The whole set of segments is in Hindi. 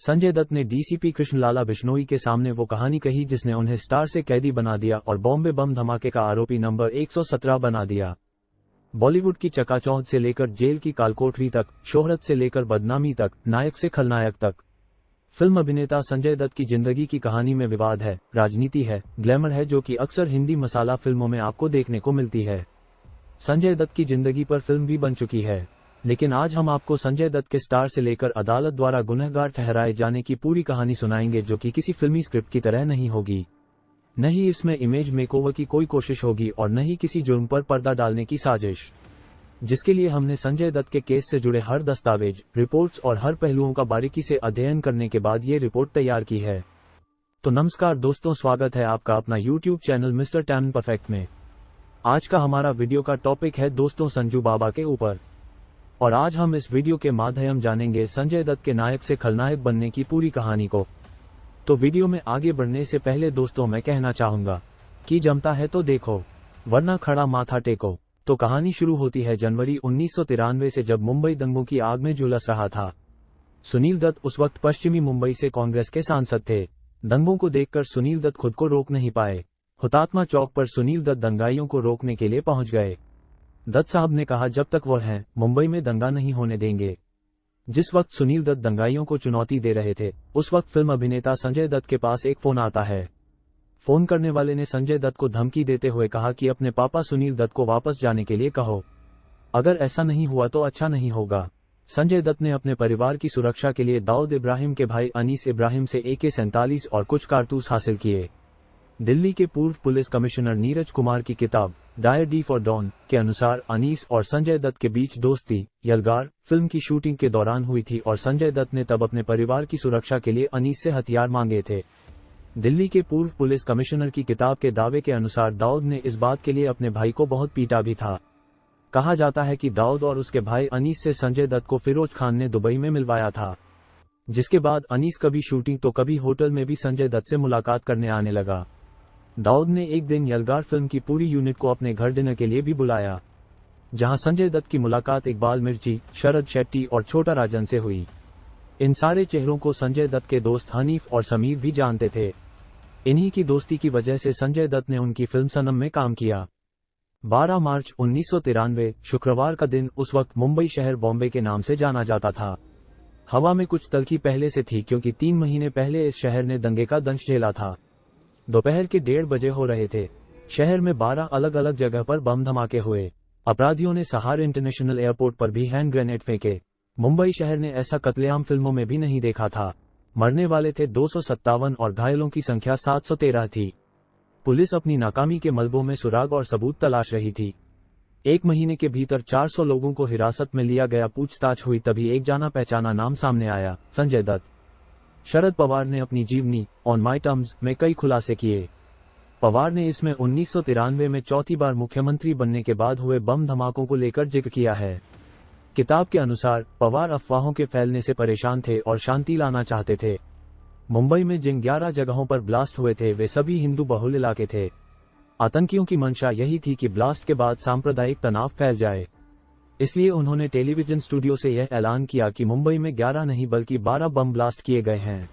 संजय दत्त ने डीसीपी कृष्णलाला बिश्नोई के सामने वो कहानी कही जिसने उन्हें स्टार से कैदी बना दिया और बॉम्बे बम धमाके का आरोपी नंबर 117 बना दिया। बॉलीवुड की चकाचौंध से लेकर जेल की कालकोठरी तक, शोहरत से लेकर बदनामी तक, नायक से खलनायक तक, फिल्म अभिनेता संजय दत्त की जिंदगी की कहानी में विवाद है, राजनीति है, ग्लैमर है, जो कि अक्सर हिंदी मसाला फिल्मों में आपको देखने को मिलती है। संजय दत्त की जिंदगी पर फिल्म भी बन चुकी है, लेकिन आज हम आपको संजय दत्त के स्टार से लेकर अदालत द्वारा गुनहगार ठहराए जाने की पूरी कहानी सुनाएंगे, जो कि किसी फिल्मी स्क्रिप्ट की तरह नहीं होगी। न ही इसमें इमेज मेकओवर की कोई कोशिश होगी और न ही किसी जुर्म पर पर्दा डालने की साजिश, जिसके लिए हमने संजय दत्त के केस से जुड़े हर दस्तावेज, रिपोर्ट्स और हर पहलुओं का बारीकी से अध्ययन करने के बाद ये रिपोर्ट तैयार की है। तो नमस्कार दोस्तों, स्वागत है आपका अपना YouTube channel mister tan perfect में। आज का हमारा वीडियो का टॉपिक है दोस्तों संजू बाबा के ऊपर, और आज हम इस वीडियो के माध्यम जानेंगे संजय दत्त के नायक से खलनायक बनने की पूरी कहानी को। तो वीडियो में आगे बढ़ने से पहले दोस्तों मैं कहना चाहूंगा कि जमता है तो देखो, वरना खड़ा माथा टेको। तो कहानी शुरू होती है जनवरी 1993 से, जब मुंबई दंगों की आग में झुलस रहा था। सुनील दत्त उस वक्त पश्चिमी मुंबई से कांग्रेस के सांसद थे। दंगों को देखकर सुनील दत्त खुद को रोक नहीं पाए। हुतात्मा चौक पर सुनील दत्त दंगाइयों को रोकने के लिए पहुंच गए। दत्त साहब ने कहा जब तक वो हैं मुंबई में दंगा नहीं होने देंगे। जिस वक्त सुनील दत्त दंगाइयों को चुनौती दे रहे थे, उस वक्त फिल्म अभिनेता संजय दत्त के पास एक फोन आता है। फोन करने वाले ने संजय दत्त को धमकी देते हुए कहा कि अपने पापा सुनील दत्त को वापस जाने के लिए कहो, अगर ऐसा नहीं हुआ तो अच्छा नहीं होगा। संजय दत्त ने अपने परिवार की सुरक्षा के लिए दाऊद इब्राहिम के भाई अनीस इब्राहिम से AK-47 और कुछ कारतूस हासिल किए। दिल्ली के पूर्व पुलिस कमिश्नर नीरज कुमार की किताब डायर डी फॉर डॉन के अनुसार अनीस और संजय दत्त के बीच दोस्ती यलगार फिल्म की शूटिंग के दौरान हुई थी और संजय दत्त ने तब अपने परिवार की सुरक्षा के लिए अनीस से हथियार मांगे थे। दिल्ली के पूर्व पुलिस कमिश्नर की किताब के दावे के अनुसार दाऊद ने इस बात के लिए अपने भाई को बहुत पीटा भी था। कहा जाता है कि दाऊद और उसके भाई अनीस से संजय दत्त को फिरोज खान ने दुबई में मिलवाया था, जिसके बाद अनीस कभी शूटिंग तो कभी होटल में भी संजय दत्त से मुलाकात करने आने लगा। दाऊद ने एक दिन यलगार फिल्म की पूरी यूनिट को अपने घर डिनर के लिए भी बुलाया, जहां संजय दत्त की मुलाकात इकबाल मिर्ची, शरद शेट्टी और छोटा राजन से हुई। इन सारे चेहरों को संजय दत्त के दोस्त हनीफ और समीर भी जानते थे। इन्हीं की दोस्ती की वजह से संजय दत्त ने उनकी फिल्म सनम में काम किया। 12 मार्च 1993 शुक्रवार का दिन, उस वक्त मुंबई शहर बॉम्बे के नाम से जाना जाता था। हवा में कुछ तल्खी पहले से थी, क्योंकि 3 महीने पहले इस शहर ने दंगे का दंश झेला था। दोपहर के 1:30 बजे हो रहे थे। शहर में 12 अलग अलग जगह पर बम धमाके हुए। अपराधियों ने सहार इंटरनेशनल एयरपोर्ट पर भी हैंड ग्रेनेड फेंके। मुंबई शहर ने ऐसा कत्लेआम फिल्मों में भी नहीं देखा था। मरने वाले थे 257 और घायलों की संख्या 713 थी। पुलिस अपनी नाकामी के मलबों में सुराग और सबूत तलाश रही थी। 1 महीने के भीतर 400 लोगों को हिरासत में लिया गया। पूछताछ हुई तभी एक जाना पहचाना नाम सामने आया, संजय दत्त। शरद पवार ने अपनी जीवनी ऑन माई टर्म्स में कई खुलासे किए। पवार ने इसमें 1993 में चौथी बार मुख्यमंत्री बनने के बाद हुए बम धमाकों को लेकर जिक्र किया है। किताब के अनुसार पवार अफवाहों के फैलने से परेशान थे और शांति लाना चाहते थे। मुंबई में जिन 11 जगहों पर ब्लास्ट हुए थे वे सभी हिंदू बहुल इलाके थे। आतंकियों की मंशा यही थी कि ब्लास्ट के बाद सांप्रदायिक तनाव फैल जाए, इसलिए उन्होंने टेलीविजन स्टूडियो से यह ऐलान किया कि मुंबई में 11 नहीं बल्कि 12 बम ब्लास्ट किए गए हैं।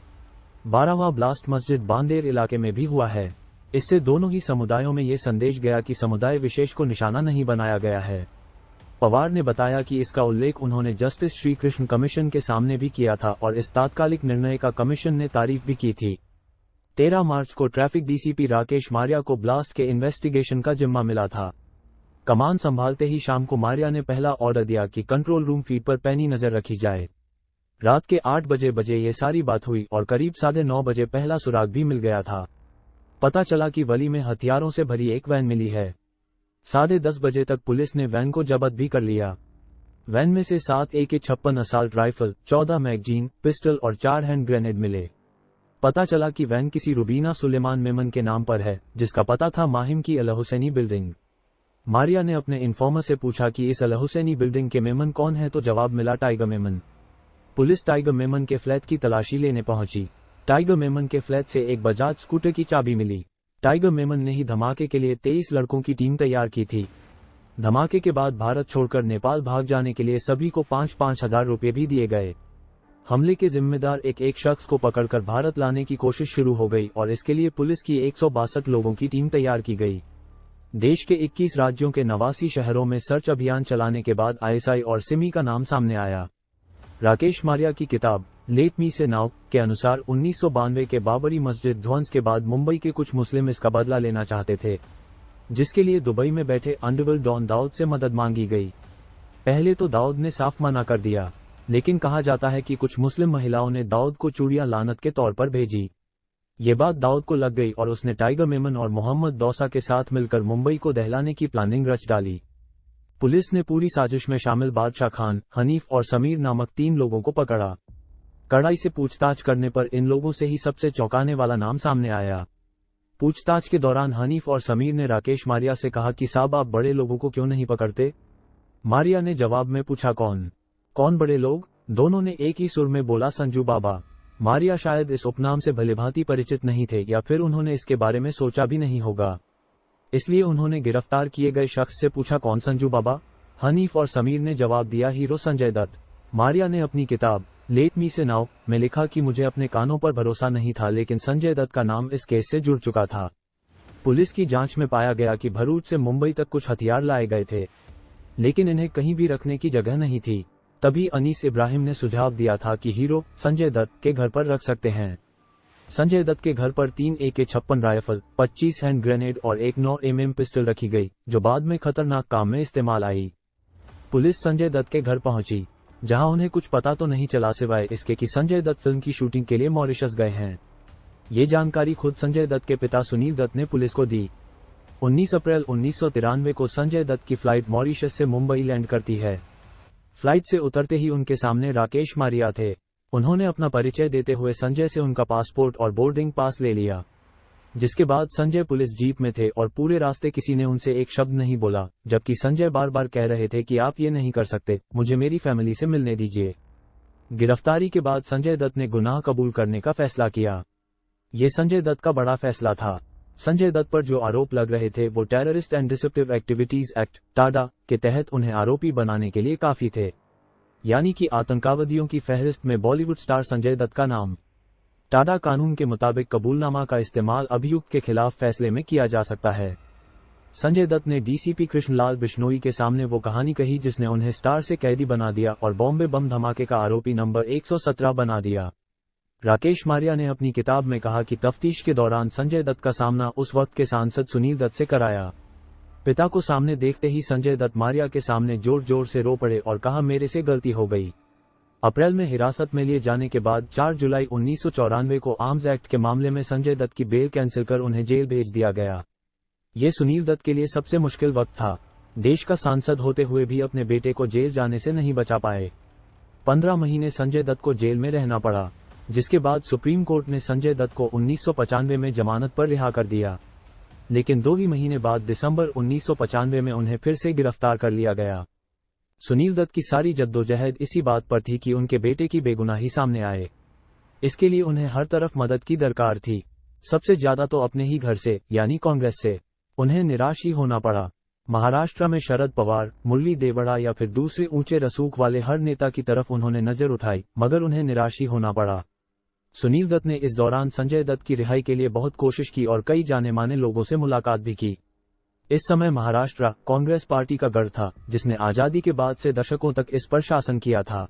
12वां ब्लास्ट मस्जिद बांदेर इलाके में भी हुआ है। इससे दोनों ही समुदायों में ये संदेश गया कि समुदाय विशेष को निशाना नहीं बनाया गया है। पवार ने बताया कि इसका उल्लेख उन्होंने जस्टिस श्री कृष्ण कमीशन के सामने भी किया था और इस तात्कालिक निर्णय का कमीशन ने तारीफ भी की थी। 13 मार्च को ट्रैफिक DCP राकेश मारिया को ब्लास्ट के इन्वेस्टिगेशन का जिम्मा मिला था। कमान संभालते ही शाम को मारिया ने पहला ऑर्डर दिया कि कंट्रोल रूम फीड पर पैनी नजर रखी जाए। रात के 8 बजे ये सारी बात हुई और करीब 9:30 बजे पहला सुराग भी मिल गया था। पता चला कि वली में हथियारों से भरी एक वैन मिली है। 10:30 बजे तक पुलिस ने वैन को जब्त भी कर लिया। वैन में से 7 AK-56 assault rifle, 14 magazine, pistol और 4 हैंड ग्रेनेड मिले। पता चला कि वैन किसी रुबीना सुलेमान मेमन के नाम पर है, जिसका पता था माहिम की अल हुसैनी बिल्डिंग। मारिया ने अपने इन्फॉर्मर से पूछा कि इस अल हुसैनी बिल्डिंग के मेमन कौन है, तो जवाब मिला tiger Memon. Police tiger Memon के फ्लैट की तलाशी लेने पहुंची। टाइगर मेमन के फ्लैट से एक बजाज स्कूटर की चाबी मिली। टाइगर मेमन ने ही धमाके के लिए 23 लड़कों की टीम तैयार की थी। धमाके के बाद भारत छोड़कर नेपाल भाग जाने के लिए सभी को 5-5 हजार रुपये भी दिए गए। हमले के जिम्मेदार एक शख्स को पकड़कर भारत लाने की कोशिश शुरू हो गई और इसके लिए पुलिस की 162 लोगों की टीम तैयार की गई। देश के 21 राज्यों के 89 शहरों में सर्च अभियान चलाने के बाद आईएसआई और सिमी का नाम सामने आया। राकेश मारिया की किताब लेट मी से नाउ के अनुसार 1992 के बाबरी मस्जिद ध्वंस के बाद मुंबई के कुछ मुस्लिम इसका बदला लेना चाहते थे, जिसके लिए दुबई में बैठे अंडरवर्ल्ड डॉन दाऊद से मदद मांगी गई। पहले तो दाऊद ने साफ मना कर दिया, लेकिन कहा जाता है कि कुछ मुस्लिम महिलाओं ने दाऊद को चूड़ियां लानत के तौर पर भेजी। ये बात दाऊद को लग गई और उसने टाइगर मेमन और मोहम्मद दौसा के साथ मिलकर मुंबई को दहलाने की प्लानिंग रच डाली। पुलिस ने पूरी साजिश में शामिल बादशाह खान, हनीफ और समीर नामक 3 लोगों को पकड़ा। कड़ाई से पूछताछ करने पर इन लोगों से ही सबसे चौंकाने वाला नाम सामने आया। पूछताछ के दौरान हनीफ और समीर ने राकेश मारिया से कहा कि साहब आप बड़े लोगों को क्यों नहीं पकड़ते। मारिया ने जवाब में पूछा कौन बड़े लोग। दोनों ने एक ही सुर में बोला संजू बाबा। मारिया शायद इस उपनाम से भलीभांति परिचित नहीं थे या फिर उन्होंने इसके बारे में सोचा भी नहीं होगा, इसलिए उन्होंने गिरफ्तार किए गए शख्स से पूछा कौन संजू बाबा। हनीफ और समीर ने जवाब दिया हीरो संजय दत्त। मारिया ने अपनी किताब लेट मी से नाउ में लिखा कि मुझे अपने कानों पर भरोसा नहीं था, लेकिन संजय दत्त का नाम इस केस से जुड़ चुका था। पुलिस की जांच में पाया गया कि भरूच से मुंबई तक कुछ हथियार लाए गए थे, लेकिन इन्हें कहीं भी रखने की जगह नहीं थी। तभी अनीस इब्राहिम ने सुझाव दिया था कि हीरो संजय दत्त के घर पर रख सकते हैं। संजय दत्त के घर पर 3 AK-56 राइफल, 25 हैंड ग्रेनेड और एक 9mm पिस्टल रखी गई, जो बाद में खतरनाक काम में इस्तेमाल आई। पुलिस संजय दत्त के घर पहुंची, जहां उन्हें कुछ पता तो नहीं चला सिवाय इसके कि संजय दत्त फिल्म की शूटिंग के लिए मॉरिशस गए हैं। ये जानकारी खुद संजय दत्त के पिता सुनील दत्त ने पुलिस को दी। 19 अप्रैल 1993 को संजय दत्त की फ्लाइट मॉरिशस से मुंबई लैंड करती है। फ्लाइट से उतरते ही उनके सामने राकेश मारिया थे। उन्होंने अपना परिचय देते हुए संजय से उनका पासपोर्ट और बोर्डिंग पास ले लिया, जिसके बाद संजय पुलिस जीप में थे और पूरे रास्ते किसी ने उनसे एक शब्द नहीं बोला, जबकि संजय बार बार कह रहे थे कि आप ये नहीं कर सकते, मुझे मेरी फैमिली से मिलने दीजिए। गिरफ्तारी के बाद संजय दत्त ने गुनाह कबूल करने का फैसला किया। ये संजय दत्त का बड़ा फैसला था। संजय दत्त पर जो आरोप लग रहे थे वो terrorist and deceptive activities act Tada के तहत उन्हें आरोपी बनाने के लिए काफी थे, यानी कि आतंकवादियों की फहरिस्त में बॉलीवुड स्टार संजय दत्त का नाम। टाडा कानून के मुताबिक कबूलनामा का इस्तेमाल अभियुक्त के खिलाफ फैसले में किया जा सकता है। संजय दत्त ने डीसीपी कृष्णलाल बिश्नोई के सामने वो कहानी कही जिसने उन्हें स्टार से कैदी बना दिया और बॉम्बे बम धमाके का आरोपी नंबर 117 बना दिया। राकेश मारिया ने अपनी किताब में कहा कि तफ्तीश के दौरान संजय दत्त का सामना उस वक्त के सांसद सुनील दत्त से कराया। पिता को सामने देखते ही संजय दत्त मारिया के सामने जोर जोर से रो पड़े और कहा मेरे से गलती हो गई। अप्रैल में हिरासत में लिए जाने के बाद 4 जुलाई 1994 को आर्म्स एक्ट के मामले में संजय दत्त की बेल कैंसिल कर उन्हें जेल भेज दिया गया। ये सुनील दत्त के लिए सबसे मुश्किल वक्त था। देश का सांसद होते हुए भी अपने बेटे को जेल जाने से नहीं बचा पाए। 15 महीने संजय दत्त को जेल में रहना पड़ा, जिसके बाद सुप्रीम कोर्ट ने संजय दत्त को 1995 में जमानत पर रिहा कर दिया, लेकिन 2 ही महीने बाद दिसंबर 1995 में उन्हें फिर से गिरफ्तार कर लिया गया। सुनील दत्त की सारी जद्दोजहद इसी बात पर थी कि उनके बेटे की बेगुनाही सामने आए। इसके लिए उन्हें हर तरफ मदद की दरकार थी, सबसे ज्यादा तो अपने ही घर से यानी कांग्रेस से। उन्हें निराश ही होना पड़ा। महाराष्ट्र में शरद पवार, मुरली देवड़ा या फिर दूसरे ऊंचे रसूख वाले हर नेता की तरफ उन्होंने नजर उठाई, मगर उन्हें निराश ही होना पड़ा। सुनील दत्त ने इस दौरान संजय दत्त की रिहाई के लिए बहुत कोशिश की और कई जाने माने लोगों से मुलाकात भी की। इस समय महाराष्ट्र कांग्रेस पार्टी का गढ़ था, जिसने आजादी के बाद से दशकों तक इस पर शासन किया था।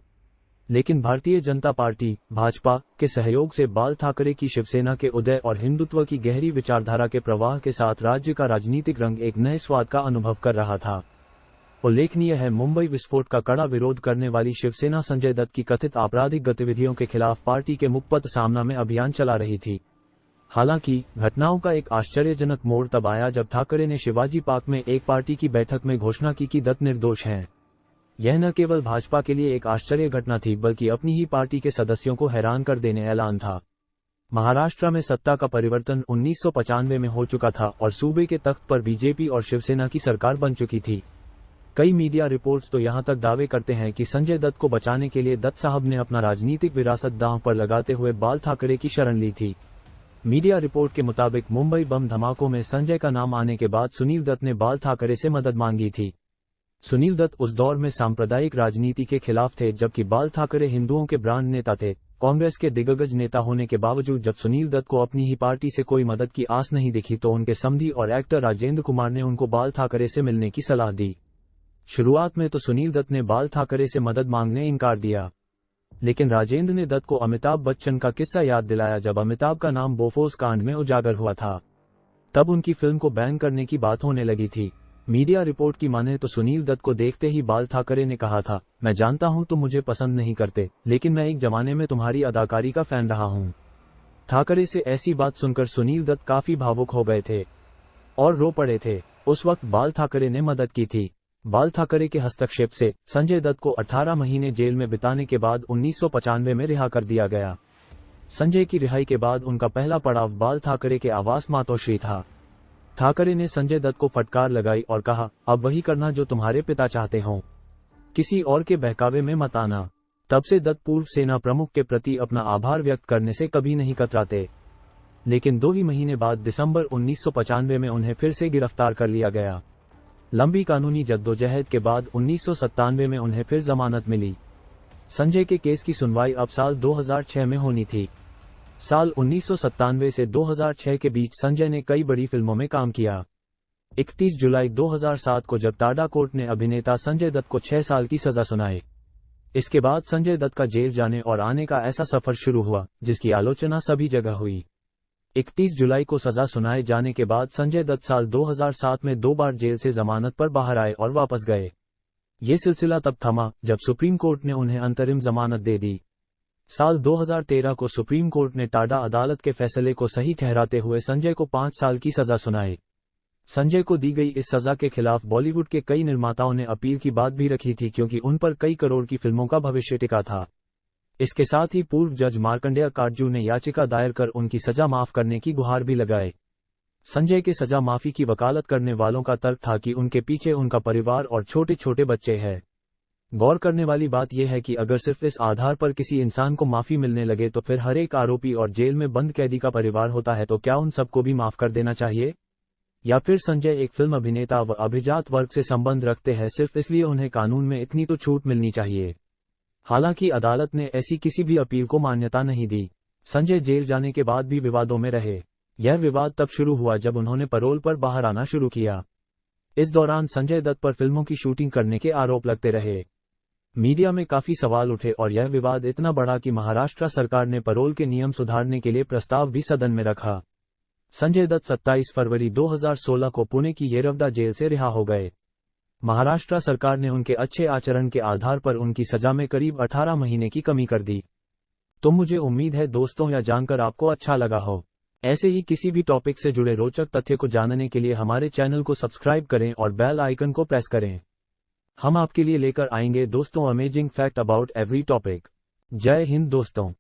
लेकिन भारतीय जनता पार्टी भाजपा के सहयोग से बाल ठाकरे की शिवसेना के उदय और हिंदुत्व की गहरी विचारधारा के प्रवाह के साथ राज्य का राजनीतिक रंग एक नए स्वाद का अनुभव कर रहा था। उल्लेखनीय है, मुंबई विस्फोट का कड़ा विरोध करने वाली शिवसेना संजय दत्त की कथित आपराधिक गतिविधियों के खिलाफ पार्टी के मुखपत्र सामना में अभियान चला रही थी। हालांकि घटनाओं का एक आश्चर्यजनक मोड़ तब आया जब ठाकरे ने शिवाजी पार्क में एक पार्टी की बैठक में घोषणा की कि दत्त निर्दोष हैं। यह न केवल भाजपा के लिए एक आश्चर्य घटना थी, बल्कि अपनी ही पार्टी के सदस्यों को हैरान कर देने ऐलान था। महाराष्ट्र में सत्ता का परिवर्तन 1995 में हो चुका था और सूबे के तख्त पर बीजेपी और शिवसेना की सरकार बन चुकी थी। कई मीडिया रिपोर्ट्स तो यहां तक दावे करते हैं कि संजय दत्त को बचाने के लिए दत्त साहब ने अपना राजनीतिक विरासत दांव पर लगाते हुए बाल ठाकरे की शरण ली थी। मीडिया रिपोर्ट के मुताबिक मुंबई बम धमाकों में संजय का नाम आने के बाद सुनील दत्त ने बाल ठाकरे से मदद मांगी थी। सुनील दत्त उस दौर में सांप्रदायिक राजनीति के खिलाफ थे, जबकि बाल ठाकरे हिंदुओं के ब्रांड नेता थे। कांग्रेस के दिग्गज नेता होने के बावजूद जब सुनील दत्त को अपनी ही पार्टी से कोई मदद की आस नहीं दिखी तो उनके समधी और एक्टर राजेंद्र कुमार ने उनको बाल ठाकरे से मिलने की सलाह दी। शुरुआत में तो सुनील दत्त ने बाल ठाकरे से मदद मांगने इनकार दिया, लेकिन राजेंद्र ने दत्त को अमिताभ बच्चन का किस्सा याद दिलाया जब अमिताभ का नाम बोफोर्स कांड में उजागर हुआ था। तब उनकी फिल्म को बैन करने की बात होने लगी थी। मीडिया रिपोर्ट की माने तो सुनील दत्त को देखते ही बाल ठाकरे ने कहा था, मैं जानता हूं तुम मुझे पसंद नहीं करते, लेकिन मैं एक जमाने में तुम्हारी अदाकारी का फैन रहा हूं। ठाकरे से ऐसी बात सुनकर सुनील दत्त काफी भावुक हो गए थे और रो पड़े थे। उस वक्त बाल ठाकरे ने मदद की थी। बाल ठाकरे के हस्तक्षेप से संजय दत्त को 18 महीने जेल में बिताने के बाद 1995 में रिहा कर दिया गया। संजय की रिहाई के बाद उनका पहला पड़ाव बाल ठाकरे के आवास मातोश्री था। ठाकरे ने संजय दत्त को फटकार लगाई और कहा, अब वही करना जो तुम्हारे पिता चाहते हो, किसी और के बहकावे में मत आना। तब से दत्त पूर्व सेना प्रमुख के प्रति अपना आभार व्यक्त करने से कभी नहीं कतराते। लेकिन 2 ही महीने बाद दिसंबर 1995 में उन्हें फिर से गिरफ्तार कर लिया गया। लंबी कानूनी जद्दोजहद के बाद 1997 में उन्हें फिर जमानत मिली। संजय के केस की सुनवाई अब साल 2006 में होनी थी। साल 1997 से 2006 के बीच संजय ने कई बड़ी फिल्मों में काम किया। 31 जुलाई 2007 को जब टाडा कोर्ट ने अभिनेता संजय दत्त को 6 साल की सजा सुनाई, इसके बाद संजय दत्त का जेल जाने और आने का ऐसा सफर शुरू हुआ जिसकी आलोचना सभी जगह हुई। 31 जुलाई को सजा सुनाए जाने के बाद संजय दत्त साल 2007 में 2 बार जेल से जमानत पर बाहर आए और वापस गए। ये सिलसिला तब थमा जब सुप्रीम कोर्ट ने उन्हें अंतरिम जमानत दे दी। साल 2013 को सुप्रीम कोर्ट ने टाडा अदालत के फैसले को सही ठहराते हुए संजय को 5 साल की सजा सुनाई। संजय को दी गई इस सजा के खिलाफ बॉलीवुड के कई निर्माताओं ने अपील की बात भी रखी थी, क्योंकि उन पर कई करोड़ की फिल्मों का भविष्य टिका था। इसके साथ ही पूर्व जज मार्कंडेय काटजू ने याचिका दायर कर उनकी सजा माफ करने की गुहार भी लगाई। संजय के सजा माफी की वकालत करने वालों का तर्क था कि उनके पीछे उनका परिवार और छोटे छोटे बच्चे हैं। गौर करने वाली बात यह है कि अगर सिर्फ इस आधार पर किसी इंसान को माफी मिलने लगे तो फिर हर एक आरोपी और जेल में बंद कैदी का परिवार होता है, तो क्या उन सबको भी माफ कर देना चाहिए? या फिर संजय एक फिल्म अभिनेता व अभिजात वर्ग से संबंध रखते हैं, सिर्फ इसलिए उन्हें कानून में इतनी तो छूट मिलनी चाहिए? हालांकि अदालत ने ऐसी किसी भी अपील को मान्यता नहीं दी। संजय जेल जाने के बाद भी विवादों में रहे। यह विवाद तब शुरू हुआ जब उन्होंने पैरोल पर बाहर आना शुरू किया। इस दौरान संजय दत्त पर फिल्मों की शूटिंग करने के आरोप लगते रहे। मीडिया में काफी सवाल उठे और यह विवाद इतना बढ़ा कि महाराष्ट्र सरकार ने पैरोल के नियम सुधारने के लिए प्रस्ताव भी सदन में रखा। संजय दत्त 27 फरवरी 2016 को पुणे की येरवडा जेल से रिहा हो गए। महाराष्ट्र सरकार ने उनके अच्छे आचरण के आधार पर उनकी सजा में करीब 18 महीने की कमी कर दी। तो मुझे उम्मीद है दोस्तों यह जानकर आपको अच्छा लगा हो। ऐसे ही किसी भी टॉपिक से जुड़े रोचक तथ्य को जानने के लिए हमारे चैनल को सब्सक्राइब करें और बेल आइकन को प्रेस करें। हम आपके लिए लेकर आएंगे दोस्तों amazing fact about every topic. जय हिंद दोस्तों।